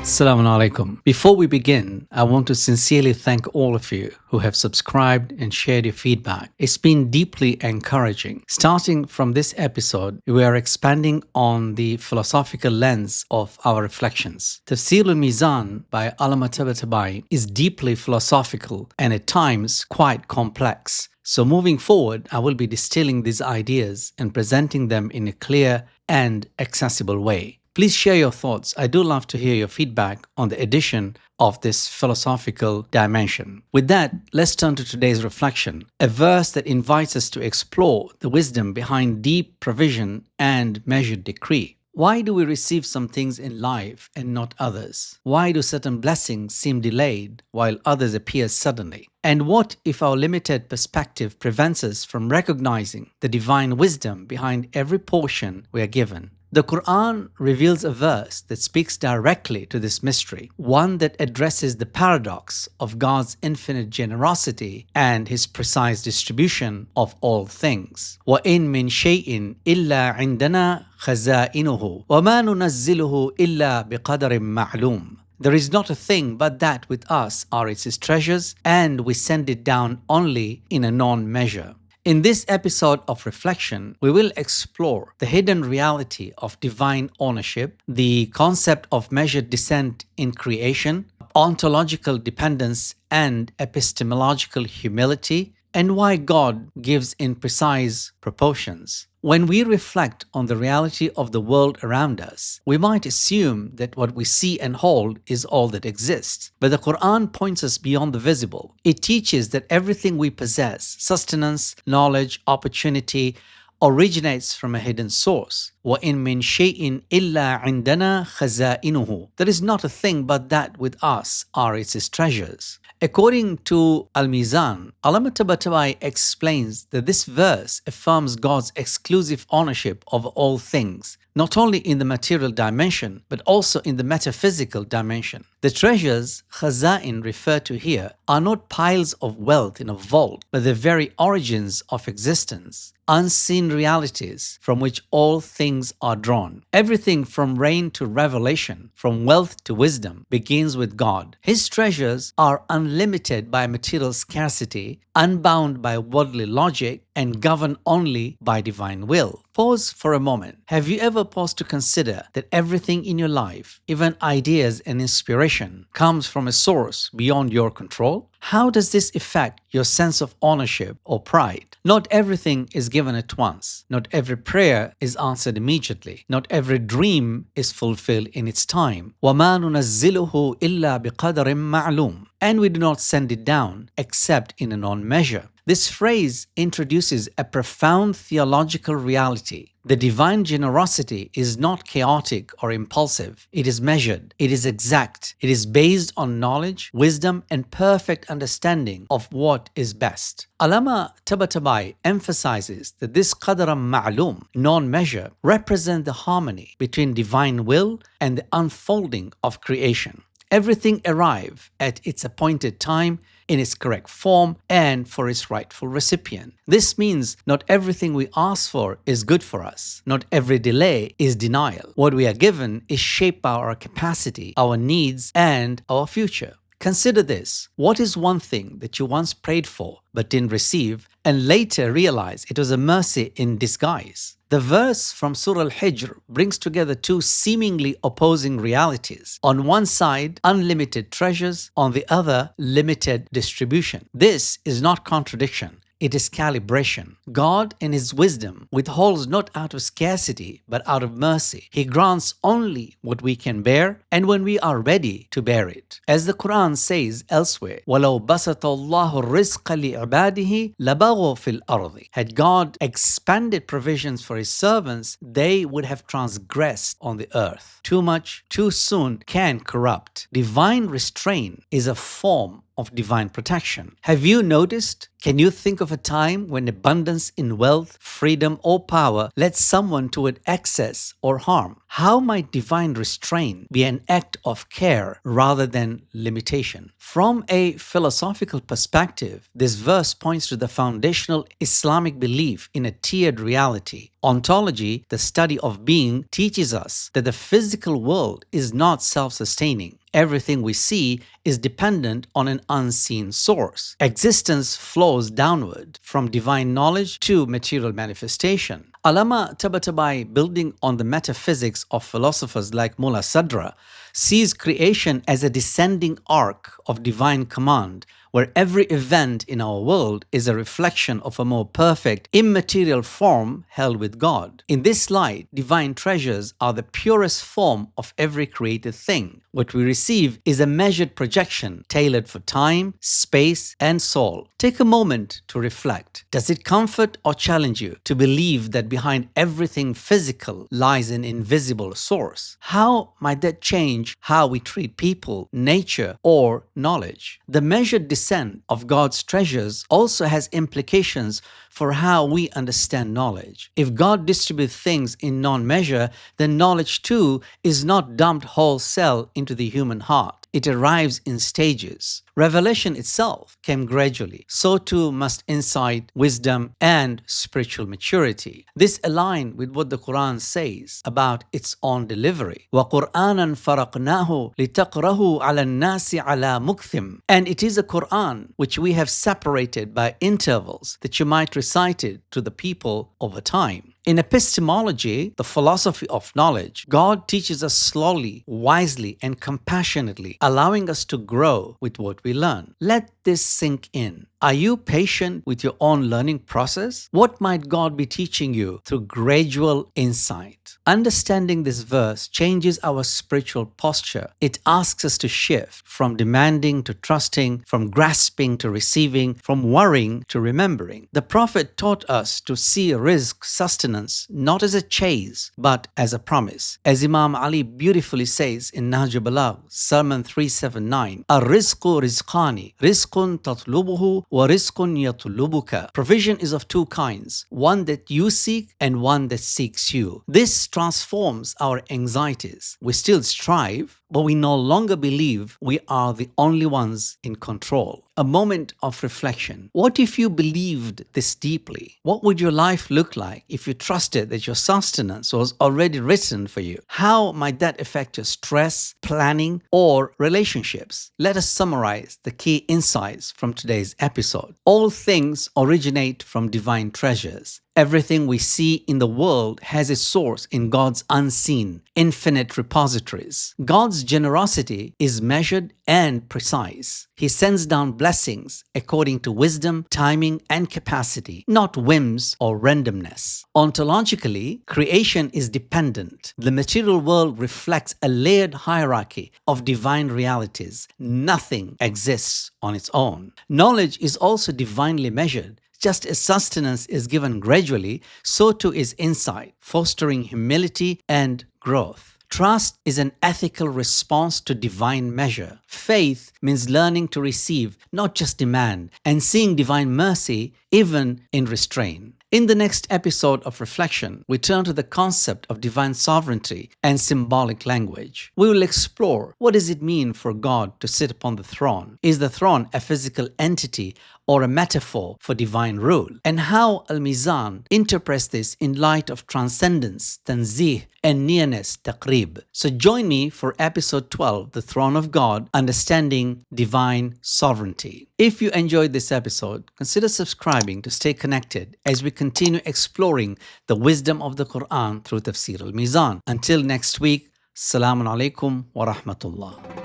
Assalamu alaikum. Before we begin, I want to sincerely thank all of you who have subscribed and shared your feedback. It's been deeply encouraging. Starting from this episode, we are expanding on the philosophical lens of our reflections. Tafsir al-Mīzān by al-Mīzān is deeply philosophical and at times quite complex. So moving forward, I will be distilling these ideas and presenting them in a clear and accessible way. Please share your thoughts. I do love to hear your feedback on the addition of this philosophical dimension. With that, let's turn to today's reflection, a verse that invites us to explore the wisdom behind deep provision and measured decree. Why do we receive some things in life and not others? Why do certain blessings seem delayed while others appear suddenly? And what if our limited perspective prevents us from recognizing the divine wisdom behind every portion we are given? The Qur'an reveals a verse that speaks directly to this mystery, one that addresses the paradox of God's infinite generosity and His precise distribution of all things. وَإِن مِّن شَيْءٍ إِلَّا عِندَنَا خَزَائِنُهُ وَمَا نُنَزِّلُهُ إِلَّا بِقَدَرٍ مَعْلُومٍ. There is not a thing but that with us are its treasures, and we send it down only in a known measure. In this episode of reflection, we will explore the hidden reality of divine ownership, the concept of measured descent in creation, ontological dependence and epistemological humility, and why God gives in precise proportions. When we reflect on the reality of the world around us, we might assume that what we see and hold is all that exists. But the Quran points us beyond the visible. It teaches that everything we possess, sustenance, knowledge, opportunity, originates from a hidden source. وَإِن مِّن شَيْءٍ إِلَّا عِندَنَا خَزَائِنُهُ. There is not a thing but that with us are its treasures. According to al-Mizan, al-Mīzān explains that this verse affirms God's exclusive ownership of all things, not only in the material dimension, but also in the metaphysical dimension. The treasures khaza'in referred to here are not piles of wealth in a vault, but the very origins of existence, unseen realities from which all things are drawn. Everything from rain to revelation, from wealth to wisdom, begins with God. His treasures are unlimited by material scarcity, unbound by worldly logic, and governed only by divine will. Pause for a moment. Have you ever paused to consider that everything in your life, even ideas and inspiration, comes from a source beyond your control? How does this affect your sense of ownership or pride? Not everything is given at once. Not every prayer is answered immediately. Not every dream is fulfilled in its time. وَمَا نُنَزِّلُهُ إِلَّا بِقَدَرٍ مَعْلُومٍ. And we do not send it down except in a known measure. This phrase introduces a profound theological reality. The divine generosity is not chaotic or impulsive. It is measured. It is exact. It is based on knowledge, wisdom, and perfect understanding of what is best. Allama Tabatabai emphasizes that this qadaram ma'lum, known measure, represents the harmony between divine will and the unfolding of creation. Everything arrives at its appointed time, in its correct form, and for its rightful recipient. This means not everything we ask for is good for us. Not every delay is denial. What we are given is shaped by our capacity, our needs, and our future. Consider this. What is one thing that you once prayed for but didn't receive and later realized it was a mercy in disguise? The verse from Surah al-Ḥijr brings together two seemingly opposing realities. On one side, unlimited treasures, on the other, limited distribution. This is not contradiction. It is calibration. God, in His wisdom, withholds not out of scarcity, but out of mercy. He grants only what we can bear, and when we are ready to bear it. As the Quran says elsewhere, وَلَوْ بَسَطَ اللَّهُ الرِّزْقَ لِعِبَادِهِ لَبَغَوْا فِي الْأَرْضِ. Had God expanded provisions for His servants, they would have transgressed on the earth. Too much, too soon can corrupt. Divine restraint is a form of divine protection. Have you noticed? Can you think of a time when abundance in wealth, freedom, or power led someone toward excess or harm? How might divine restraint be an act of care rather than limitation? From a philosophical perspective, this verse points to the foundational Islamic belief in a tiered reality. Ontology, the study of being, teaches us that the physical world is not self-sustaining. Everything we see is dependent on an unseen source. Existence flows downward from divine knowledge to material manifestation. Allama Tabatabai, building on the metaphysics of philosophers like Mullah Sadra, sees creation as a descending arc of divine command, where every event in our world is a reflection of a more perfect, immaterial form held with God. In this light, divine treasures are the purest form of every created thing. What we receive is a measured projection tailored for time, space, and soul. Take a moment to reflect. Does it comfort or challenge you to believe that behind everything physical lies an invisible source? How might that change how we treat people, nature, or knowledge? The measured descent of God's treasures also has implications for how we understand knowledge. If God distributes things in non-measure, then knowledge too is not dumped wholesale into the human heart. It arrives in stages. Revelation itself came gradually. So too must insight, wisdom, and spiritual maturity. This aligns with what the Quran says about its own delivery. وَقُرْآنًا فَرَقْنَاهُ لِتَقْرَهُ عَلَى النَّاسِ عَلَى مُكْثٍ. And it is a Quran which we have separated by intervals that you might recite it to the people over time. In epistemology, the philosophy of knowledge, God teaches us slowly, wisely, and compassionately, allowing us to grow with what we learn. Let this sink in. Are you patient with your own learning process? What might God be teaching you through gradual insight? Understanding this verse changes our spiritual posture. It asks us to shift from demanding to trusting, from grasping to receiving, from worrying to remembering. The Prophet taught us to see rizq, sustenance, not as a chase, but as a promise. As Imam Ali beautifully says in Nahj al-Balagh, Sermon 379, Ar-rizqu rizqani, rizqun tatlubuhu wa rizqun yatlubuka. Provision is of two kinds, one that you seek and one that seeks you. This transforms our anxieties. We still strive, but we no longer believe we are the only ones in control. A moment of reflection. What if you believed this deeply? What would your life look like if you trusted that your sustenance was already written for you? How might that affect your stress, planning, or relationships? Let us summarize the key insights from today's episode. All things originate from divine treasures. Everything we see in the world has its source in God's unseen, infinite repositories. God's generosity is measured and precise. He sends down blessings according to wisdom, timing, and capacity, not whims or randomness. Ontologically, creation is dependent. The material world reflects a layered hierarchy of divine realities. Nothing exists on its own. Knowledge is also divinely measured. Just as sustenance is given gradually, so too is insight, fostering humility and growth. Trust is an ethical response to divine measure. Faith means learning to receive, not just demand, and seeing divine mercy even in restraint. In the next episode of Reflection, we turn to the concept of divine sovereignty and symbolic language. We will explore what does it mean for God to sit upon the throne? Is the throne a physical entity or a metaphor for divine rule? And how al-Mīzān interprets this in light of transcendence, tanzih, and nearness, taqrib. So join me for episode 12, The Throne of God, Understanding Divine Sovereignty. If you enjoyed this episode, consider subscribing to stay connected as we continue exploring the wisdom of the Qur'an through Tafsir al-Mīzān. Until next week, Assalamu alaikum wa rahmatullah.